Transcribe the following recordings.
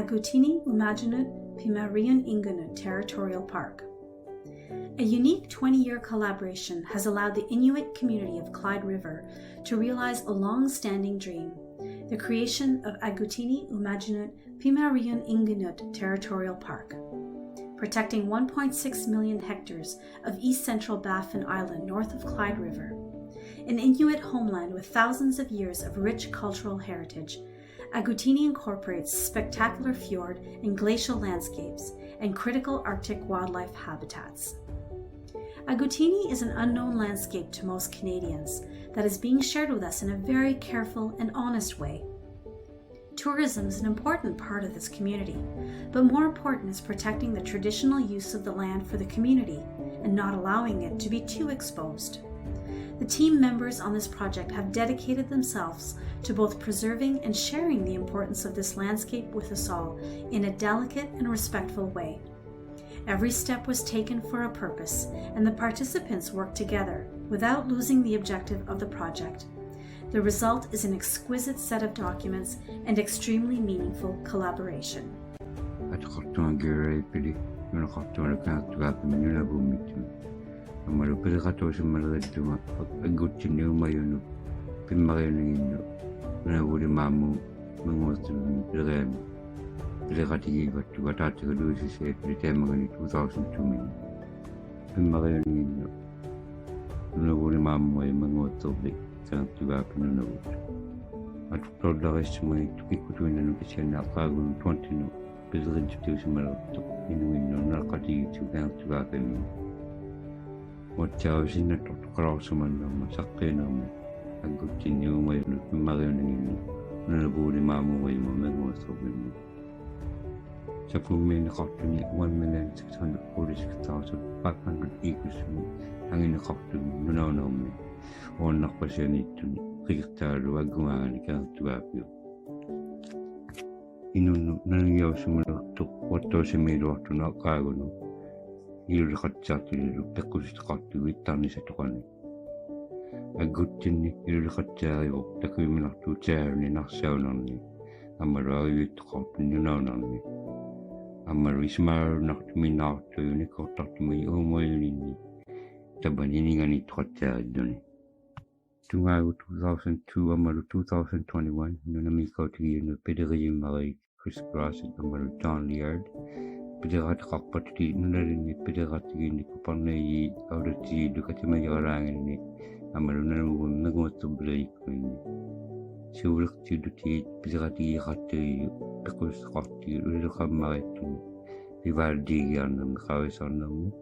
Agutini Umaginut Pimarian Ingunut Territorial Park. A unique 20-year collaboration has allowed the Inuit community of Clyde River to realize a long-standing dream, the creation of Agutini Umaginut Pimarian Ingunut Territorial Park. Protecting 1.6 million hectares of east central Baffin Island north of Clyde River, an Inuit homeland with thousands of years of rich cultural heritage, Agutini incorporates spectacular fjord and glacial landscapes and critical Arctic wildlife habitats. Agutini is an unknown landscape to most Canadians that is being shared with us in a very careful and honest way. Tourism is an important part of this community, but more important is protecting the traditional use of the land for the community and not allowing it to be too exposed. The team members on this project have dedicated themselves to both preserving and sharing the importance of this landscape with us all in a delicate and respectful way. Every step was taken for a purpose, and the participants worked together without losing the objective of the project. The result is an exquisite set of documents and extremely meaningful collaboration. Sapumene Cotton 1,646,500 acres hanging a cotton, no, or not passionate to Rictar Waguan to Apio. In Nanio to what does a made or to not cargo. You'll hot chatty, Pecus cotton with Tanis at one. A good tin, you'll hot jar, the criminal to chair in a sound only. I'm a row to cotton, only. Amarismar knocked me out to Unico talked me almost the beginning and it got done. 2002 Amaru 2021, Nunamico to the Pedigree Marie Chris Grass at Amaru John Liard, Pedigat Hopperty, Nunarin, Pedigati in the Kupane, out of tea, Ducatima Yarang in it, Amaruna will never to break. She will to the tea, Pedigati Hati, because Hoti, Rilka Maritin, Vivaldi and them, Harris on them.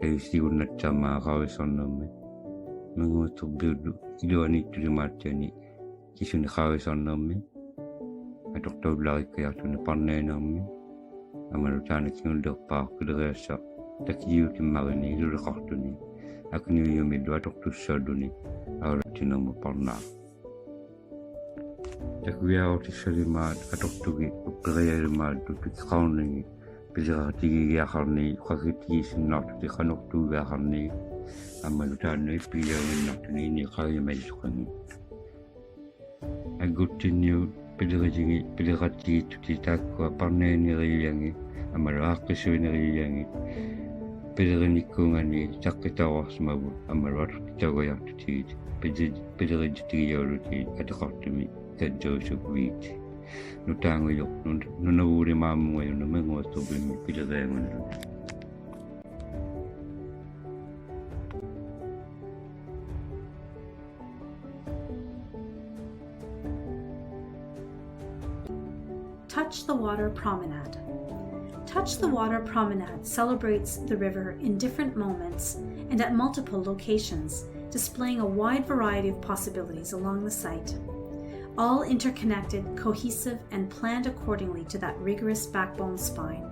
They still not Tama, Harris on them. Mango to build, you don't need to do Martini, kissing the Harris on them. I talked out like I had on the Panne on me. I'm a return to the park with the rest of that you can marry, you look after me. I can hear me do I talk to Shaduni, I'll let you know upon now. We are out to Shalimad, I talk to it, prayer mad to the crowning, Pizarati Yahani, Hakiti, not the Hanok to Yahani, and Malutan, Peter, not in the High Mexican. I good to new Pizarati to the Takwa, Parnani Yangi, and Maracus Yangi, Pedrinicungani, Takatawas Mabu, and Marat Tagoya to teach, Pedricity at the heart to me. That Joseph Wheat. No tango yok, no woody mamma way on the mango to bring me Peter Diamond. Touch the Water Promenade. Touch the Water Promenade celebrates the river in different moments and at multiple locations, displaying a wide variety of possibilities along the site. All interconnected, cohesive, and planned accordingly to that rigorous backbone spine.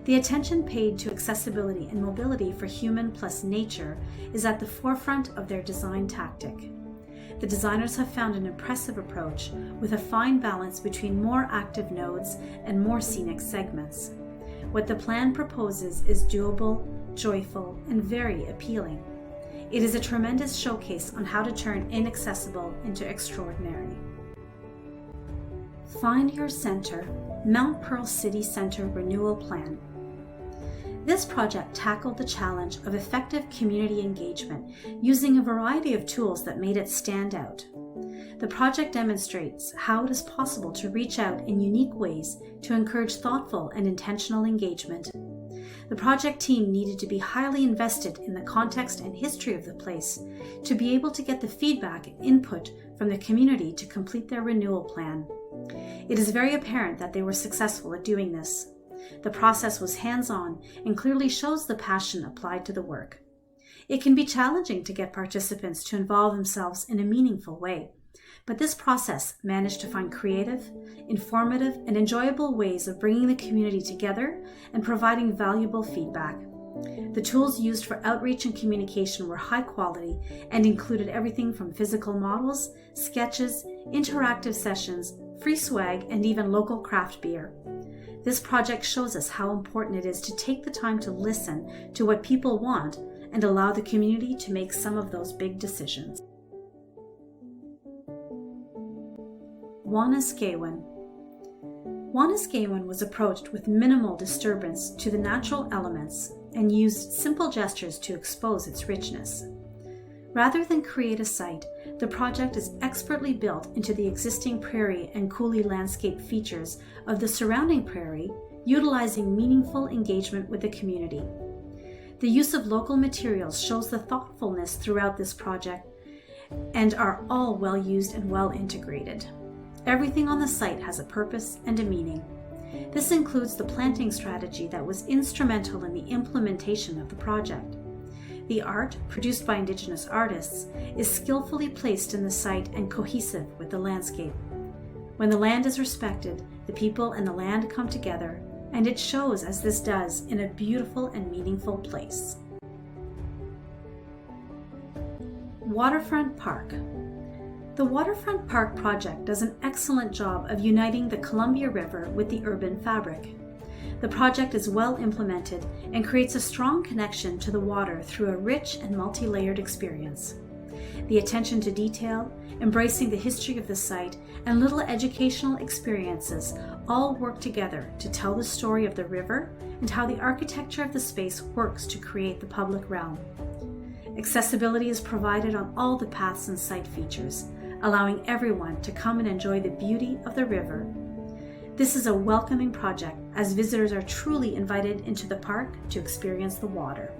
The attention paid to accessibility and mobility for human plus nature is at the forefront of their design tactic. The designers have found an impressive approach with a fine balance between more active nodes and more scenic segments. What the plan proposes is doable, joyful, and very appealing. It is a tremendous showcase on how to turn inaccessible into extraordinary. Find your center Mount Pearl City Center Renewal Plan. This project tackled the challenge of effective community engagement using a variety of tools that made it stand out. The project demonstrates how it is possible to reach out in unique ways to encourage thoughtful and intentional engagement. The project team needed to be highly invested in the context and history of the place to be able to get the feedback and input from the community to complete their renewal plan. It is very apparent that they were successful at doing this. The process was hands-on and clearly shows the passion applied to the work. It can be challenging to get participants to involve themselves in a meaningful way, but this process managed to find creative, informative, and enjoyable ways of bringing the community together and providing valuable feedback. The tools used for outreach and communication were high quality and included everything from physical models, sketches, interactive sessions, free swag, and even local craft beer. This project shows us how important it is to take the time to listen to what people want and allow the community to make some of those big decisions. Waniskewan. Waniskewan was approached with minimal disturbance to the natural elements and used simple gestures to expose its richness. Rather than create a site, the project is expertly built into the existing prairie and coulee landscape features of the surrounding prairie, utilizing meaningful engagement with the community. The use of local materials shows the thoughtfulness throughout this project and are all well used and well integrated. Everything on the site has a purpose and a meaning. This includes the planting strategy that was instrumental in the implementation of the project. The art, produced by Indigenous artists, is skillfully placed in the site and cohesive with the landscape. When the land is respected, the people and the land come together, and it shows as this does in a beautiful and meaningful place. Waterfront Park. The Waterfront Park project does an excellent job of uniting the Columbia River with the urban fabric. The project is well implemented and creates a strong connection to the water through a rich and multi-layered experience. The attention to detail, embracing the history of the site, and little educational experiences all work together to tell the story of the river and how the architecture of the space works to create the public realm. Accessibility is provided on all the paths and site features, allowing everyone to come and enjoy the beauty of the river. This is a welcoming project as visitors are truly invited into the park to experience the water.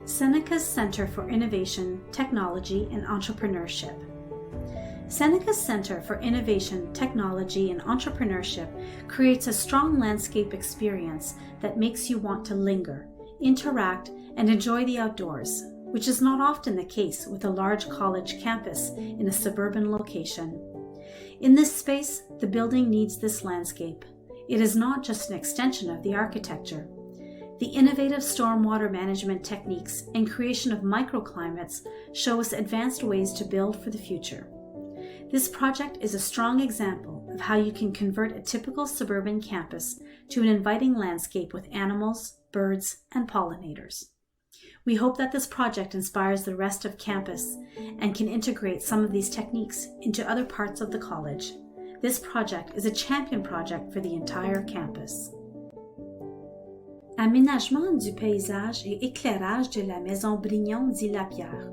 Seneca's Center for Innovation, Technology, and Entrepreneurship. Seneca's Center for Innovation, Technology, and Entrepreneurship creates a strong landscape experience that makes you want to linger, interact, and enjoy the outdoors, which is not often the case with a large college campus in a suburban location. In this space, the building needs this landscape. It is not just an extension of the architecture. The innovative stormwater management techniques and creation of microclimates show us advanced ways to build for the future. This project is a strong example of how you can convert a typical suburban campus to an inviting landscape with animals, birds, and pollinators. We hope that this project inspires the rest of campus and can integrate some of these techniques into other parts of the college. This project is a champion project for the entire campus. Aménagement du paysage et éclairage de la maison Brignon d'Île-à-Pierre.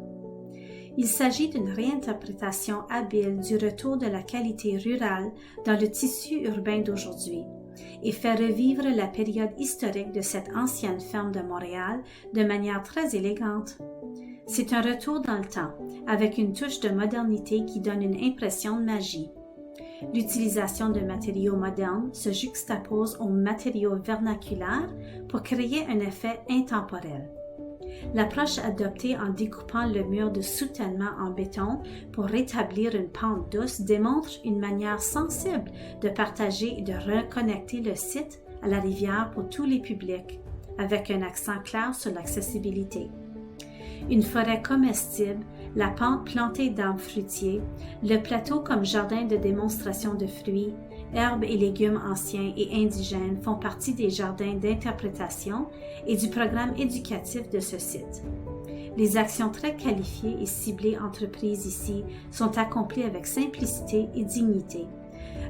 Il s'agit d'une réinterprétation habile du retour de la qualité rurale dans le tissu urbain d'aujourd'hui et fait revivre la période historique de cette ancienne ferme de Montréal de manière très élégante. C'est un retour dans le temps, avec une touche de modernité qui donne une impression de magie. L'utilisation de matériaux modernes se juxtapose aux matériaux vernaculaires pour créer un effet intemporel. L'approche adoptée en découpant le mur de soutènement en béton pour rétablir une pente douce démontre une manière sensible de partager et de reconnecter le site à la rivière pour tous les publics, avec un accent clair sur l'accessibilité. Une forêt comestible, la pente plantée d'arbres fruitiers, le plateau comme jardin de démonstration de fruits, herbes et légumes anciens et indigènes font partie des jardins d'interprétation et du programme éducatif de ce site. Les actions très qualifiées et ciblées entreprises ici sont accomplies avec simplicité et dignité,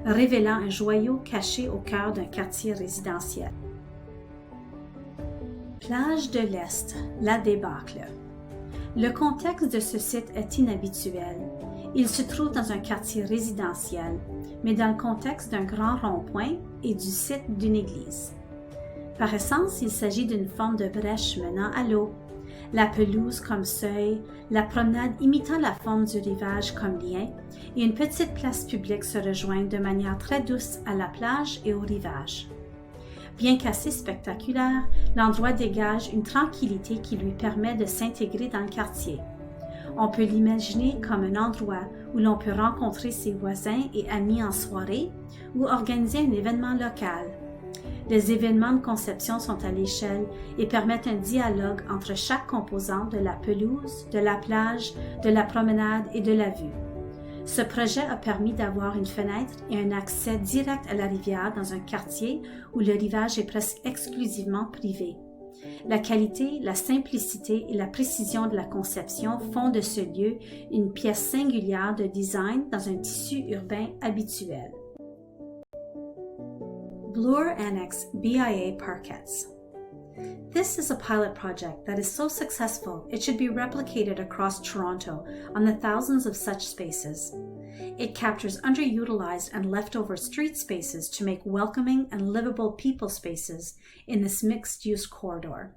révélant un joyau caché au cœur d'un quartier résidentiel. Plage de l'Est, la débâcle. Le contexte de ce site est inhabituel. Il se trouve dans un quartier résidentiel, mais dans le contexte d'un grand rond-point et du site d'une église. Par essence, il s'agit d'une forme de brèche menant à l'eau, la pelouse comme seuil, la promenade imitant la forme du rivage comme lien, et une petite place publique se rejoignent de manière très douce à la plage et au rivage. Bien qu'assez spectaculaire, l'endroit dégage une tranquillité qui lui permet de s'intégrer dans le quartier. On peut l'imaginer comme un endroit où l'on peut rencontrer ses voisins et amis en soirée ou organiser un événement local. Les événements de conception sont à l'échelle et permettent un dialogue entre chaque composante de la pelouse, de la plage, de la promenade et de la vue. Ce projet a permis d'avoir une fenêtre et un accès direct à la rivière dans un quartier où le rivage est presque exclusivement privé. La qualité, la simplicité et la précision de la conception font de ce lieu une pièce singulière de design dans un tissu urbain habituel. Bloor Annex BIA Parkettes. This is a pilot project that is so successful it should be replicated across Toronto on the thousands of such spaces. It captures underutilized and leftover street spaces to make welcoming and livable people spaces in this mixed-use corridor.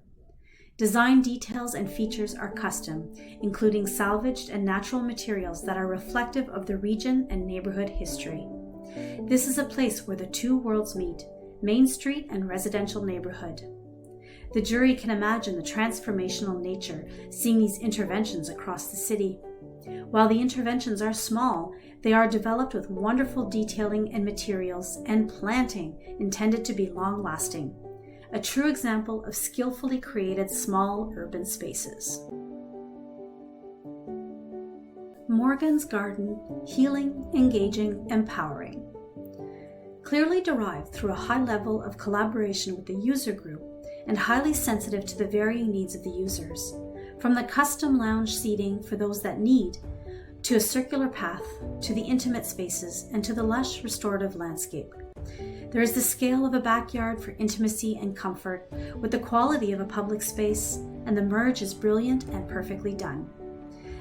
Design details and features are custom, including salvaged and natural materials that are reflective of the region and neighborhood history. This is a place where the two worlds meet, Main Street and residential neighborhood. The jury can imagine the transformational nature seeing these interventions across the city. While the interventions are small, they are developed with wonderful detailing and materials and planting intended to be long-lasting. A true example of skillfully created small urban spaces. Morgan's Garden, healing, engaging, empowering. Clearly derived through a high level of collaboration with the user group and highly sensitive to the varying needs of the users, from the custom lounge seating for those that need, to a circular path, to the intimate spaces, and to the lush restorative landscape. There is the scale of a backyard for intimacy and comfort, with the quality of a public space, and the merge is brilliant and perfectly done.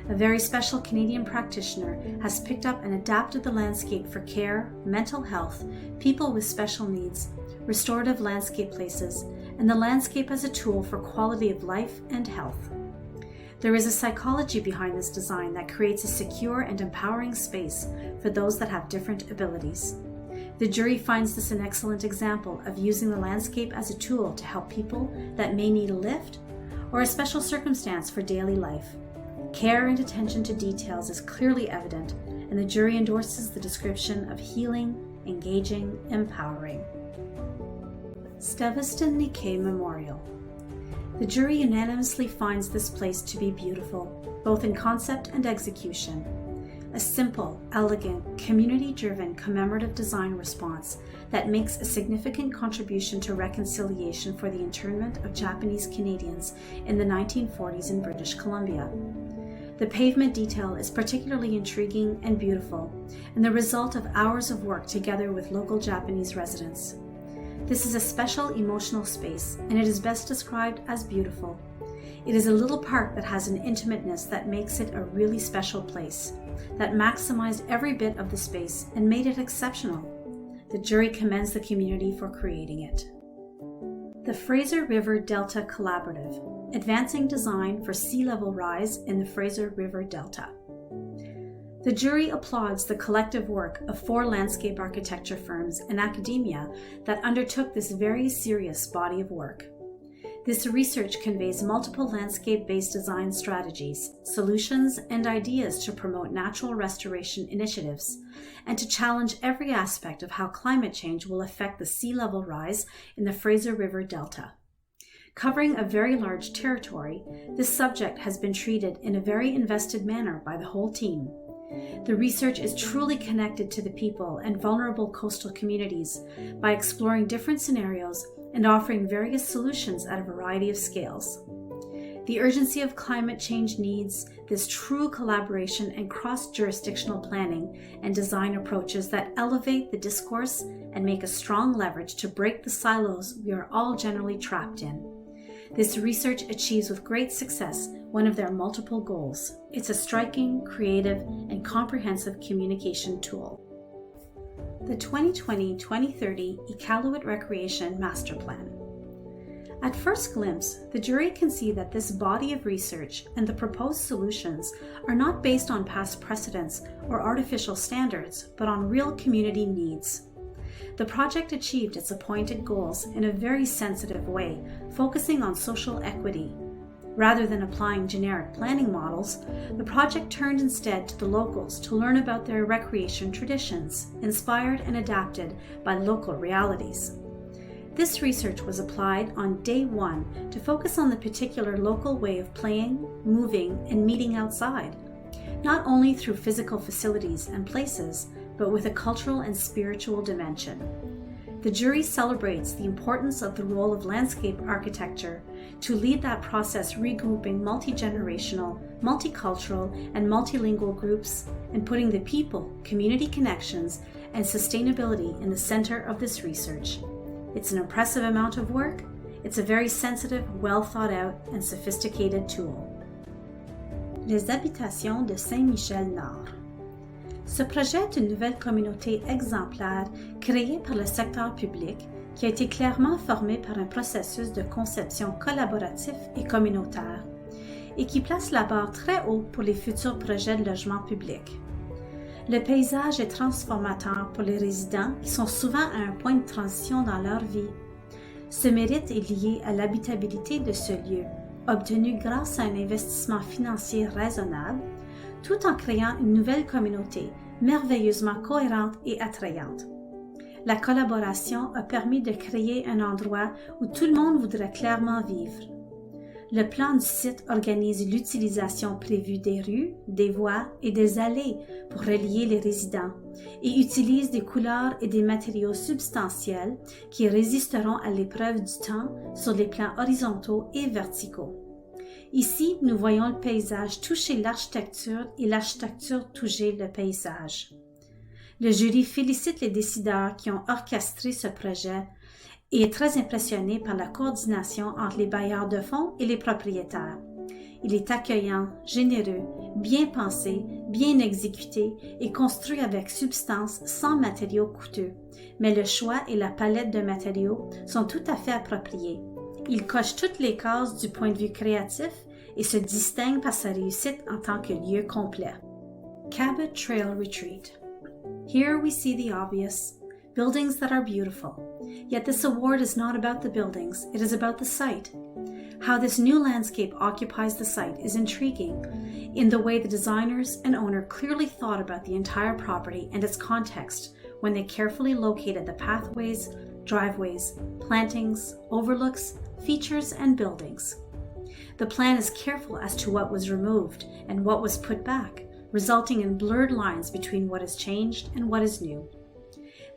A very special Canadian practitioner has picked up and adapted the landscape for care, mental health, people with special needs, restorative landscape places, and the landscape as a tool for quality of life and health. There is a psychology behind this design that creates a secure and empowering space for those that have different abilities. The jury finds this an excellent example of using the landscape as a tool to help people that may need a lift or a special circumstance for daily life. Care and attention to details is clearly evident, and the jury endorses the description of healing, engaging, empowering. Steveston Nikkei Memorial. The jury unanimously finds this place to be beautiful, both in concept and execution. A simple, elegant, community-driven commemorative design response that makes a significant contribution to reconciliation for the internment of Japanese Canadians in the 1940s in British Columbia. The pavement detail is particularly intriguing and beautiful, and the result of hours of work together with local Japanese residents. This is a special emotional space, and it is best described as beautiful. It is a little park that has an intimateness that makes it a really special place, that maximized every bit of the space and made it exceptional. The jury commends the community for creating it. The Fraser River Delta Collaborative, advancing design for sea level rise in the Fraser River Delta. The jury applauds the collective work of 4 landscape architecture firms and academia that undertook this very serious body of work. This research conveys multiple landscape-based design strategies, solutions, and ideas to promote natural restoration initiatives, and to challenge every aspect of how climate change will affect the sea level rise in the Fraser River Delta. Covering a very large territory, this subject has been treated in a very invested manner by the whole team. The research is truly connected to the people and vulnerable coastal communities by exploring different scenarios and offering various solutions at a variety of scales. The urgency of climate change needs this true collaboration and cross-jurisdictional planning and design approaches that elevate the discourse and make a strong leverage to break the silos we are all generally trapped in. This research achieves with great success one of their multiple goals. It's a striking, creative, and comprehensive communication tool. The 2020-2030 Iqaluit Recreation Master Plan. At first glimpse, the jury can see that this body of research and the proposed solutions are not based on past precedents or artificial standards, but on real community needs. The project achieved its appointed goals in a very sensitive way, focusing on social equity. Rather than applying generic planning models, the project turned instead to the locals to learn about their recreation traditions, inspired and adapted by local realities. This research was applied on day one to focus on the particular local way of playing, moving, and meeting outside, not only through physical facilities and places, but with a cultural and spiritual dimension. The jury celebrates the importance of the role of landscape architecture to lead that process, regrouping multi-generational, multicultural, and multilingual groups and putting the people, community connections, and sustainability in the center of this research. It's an impressive amount of work. It's a very sensitive, well thought out, and sophisticated tool. Les habitations de Saint-Michel-Nord. Ce projet est une nouvelle communauté exemplaire créée par le secteur public qui a été clairement formée par un processus de conception collaboratif et communautaire et qui place la barre très haut pour les futurs projets de logement public. Le paysage est transformateur pour les résidents qui sont souvent à un point de transition dans leur vie. Ce mérite est lié à l'habitabilité de ce lieu, obtenu grâce à un investissement financier raisonnable, tout en créant une nouvelle communauté merveilleusement cohérente et attrayante. La collaboration a permis de créer un endroit où tout le monde voudrait clairement vivre. Le plan du site organise l'utilisation prévue des rues, des voies et des allées pour relier les résidents et utilise des couleurs et des matériaux substantiels qui résisteront à l'épreuve du temps sur les plans horizontaux et verticaux. Ici, nous voyons le paysage toucher l'architecture et l'architecture toucher le paysage. Le jury félicite les décideurs qui ont orchestré ce projet et est très impressionné par la coordination entre les bailleurs de fonds et les propriétaires. Il est accueillant, généreux, bien pensé, bien exécuté et construit avec substance sans matériaux coûteux. Mais le choix et la palette de matériaux sont tout à fait appropriés. Il coche toutes les cases du point de vue créatif et se distingue par sa réussite en tant que lieu complet. Cabot Trail Retreat. Here we see the obvious, buildings that are beautiful. Yet this award is not about the buildings, it is about the site. How this new landscape occupies the site is intriguing in the way the designers and owner clearly thought about the entire property and its context when they carefully located the pathways, driveways, plantings, overlooks, features, and buildings. The plan is careful as to what was removed and what was put back, resulting in blurred lines between what has changed and what is new.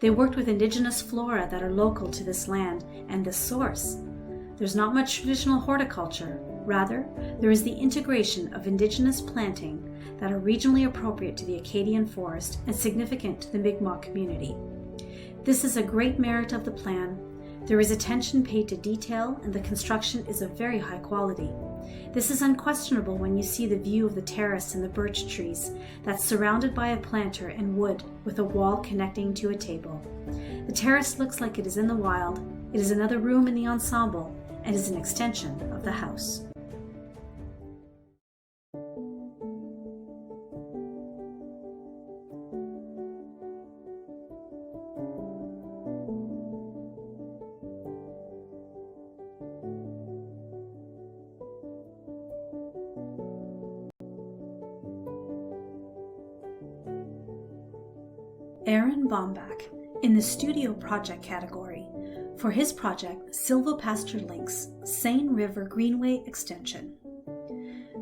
They worked with indigenous flora that are local to this land and the source. There's not much traditional horticulture. Rather, there is the integration of indigenous planting that are regionally appropriate to the Acadian forest and significant to the Mi'kmaq community. This is a great merit of the plan. There is attention paid to detail and the construction is of very high quality. This is unquestionable when you see the view of the terrace and the birch trees that's surrounded by a planter and wood with a wall connecting to a table. The terrace looks like it is in the wild. It is another room in the ensemble and is an extension of the house. Aaron Bombach in the Studio Project category for his project Silvopasture Links Seine River Greenway Extension.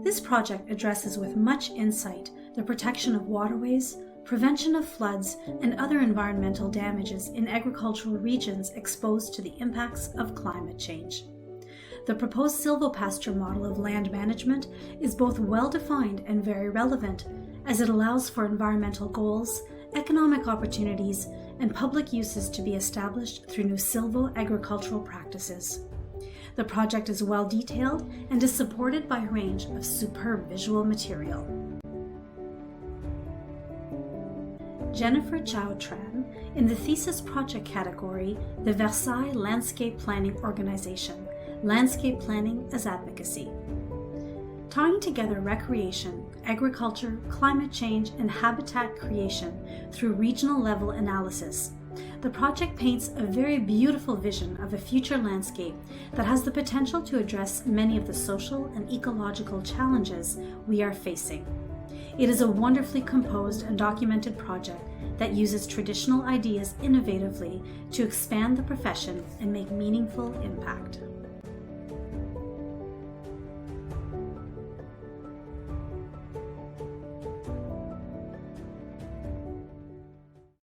This project addresses with much insight the protection of waterways, prevention of floods, and other environmental damages in agricultural regions exposed to the impacts of climate change. The proposed silvopasture model of land management is both well-defined and very relevant, as it allows for environmental goals, economic opportunities, and public uses to be established through new silvo-agricultural practices. The project is well detailed and is supported by a range of superb visual material. Jennifer Chow Tran, in the thesis project category, the Versailles Landscape Planning Organization, Landscape Planning as Advocacy. Tying together recreation, agriculture, climate change, and habitat creation through regional level analysis, the project paints a very beautiful vision of a future landscape that has the potential to address many of the social and ecological challenges we are facing. It is a wonderfully composed and documented project that uses traditional ideas innovatively to expand the profession and make meaningful impact.